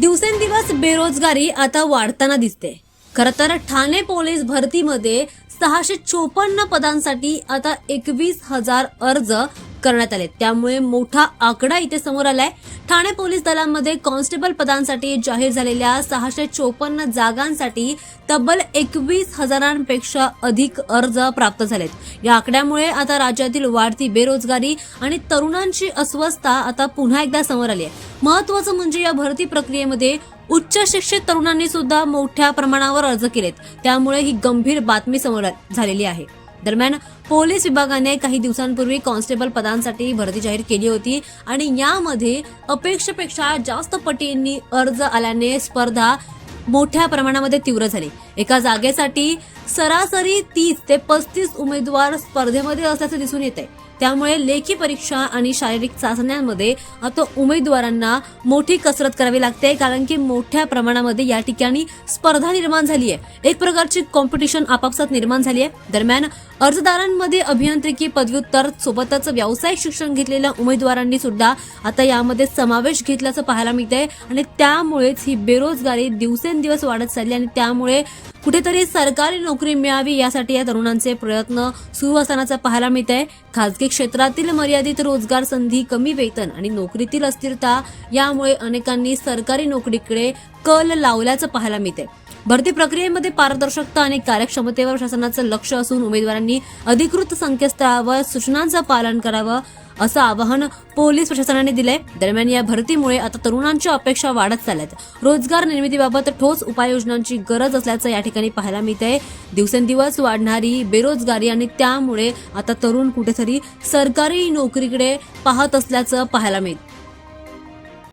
दिवसेंदिवस बेरोजगारी आता वाढताना दिसते। खरं तर ठाणे पोलीस भरतीमध्ये 654 पदांसाठी आता 21,000 अर्ज करण्यात आले। त्यामुळे मोठा आकडा इथे समोर आलाय। ठाणे पोलीस दलामध्ये कॉन्स्टेबल पदांसाठी जाहीर झालेल्या 654 जागांसाठी तब्बल 21,000पेक्षा अधिक अर्ज प्राप्त झालेत। या आकड्यामुळे आता राज्यातील वाढती बेरोजगारी आणि तरुणांची अस्वस्थता आता पुन्हा एकदा समोर आली आहे। महत्त्वाचं म्हणजे या भरती प्रक्रियेमध्ये उच्च शिक्षित तरुणांनी सुद्धा मोठ्या प्रमाणावर अर्ज केलेत। त्यामुळे ही गंभीर बातमी समोर झालेली आहे। दरम्यान पोलीस विभागाने काही दिवसांपूर्वी कॉन्स्टेबल पदांसाठी भरती जाहीर केली होती आणि यामध्ये अपेक्षेपेक्षा जास्त पटींनी अर्ज आल्याने स्पर्धा मोठ्या प्रमाणामध्ये तीव्र झाली। एका जागेसाठी सरासरी 30 ते 35 उमेदवार स्पर्धेमध्ये असल्याचे दिसून येत आहे। त्यामुळे लेखी परीक्षा आणि शारीरिक चाचण्यांमध्ये आता उमेदवारांना मोठी कसरत करावी लागते, कारण की मोठ्या प्रमाणामध्ये या ठिकाणी स्पर्धा निर्माण झाली आहे। एक प्रकारची कॉम्पिटिशन आपापसात निर्माण झाली आहे। दरम्यान अर्जदारांमध्ये अभियांत्रिकी पदव्युत्तर सोबतच व्यावसायिक शिक्षण घेतलेल्या उमेदवारांनी सुद्धा आता यामध्ये समावेश घेतल्याचं पाहायला मिळतंय आणि त्यामुळेच ही बेरोजगारी दिवसेंदिवस वाढत चालली आणि त्यामुळे कुठेतरी सरकारी नोकरी मिळावी यासाठी या तरुणांचे प्रयत्न सुरू असतानाचं पाहायला मिळतंय। खासगी क्षेत्रातील मर्यादित रोजगार संधी, कमी वेतन आणि नोकरीतील अस्थिरता यामुळे अनेकांनी सरकारी नोकरीकडे कल लावल्याचं पाहायला मिळतंय। भरती प्रक्रियेमध्ये पारदर्शकता आणि कार्यक्षमतेवर शासनाचं लक्ष असून उमेदवारांनी अधिकृत संकेतस्थळावर सूचनांचं पालन करावं असं आवाहन पोलीस प्रशासनाने दिलंय। दरम्यान या भरतीमुळे आता तरुणांच्या अपेक्षा वाढत चालल्यात। रोजगार निर्मितीबाबत ठोस उपाययोजनांची गरज असल्याचं या ठिकाणी पाहायला मिळतंय। दिवसेंदिवस वाढणारी बेरोजगारी आणि त्यामुळे आता तरुण कुठेतरी सरकारी नोकरीकडे पाहत असल्याचं पाहायला मिळतं।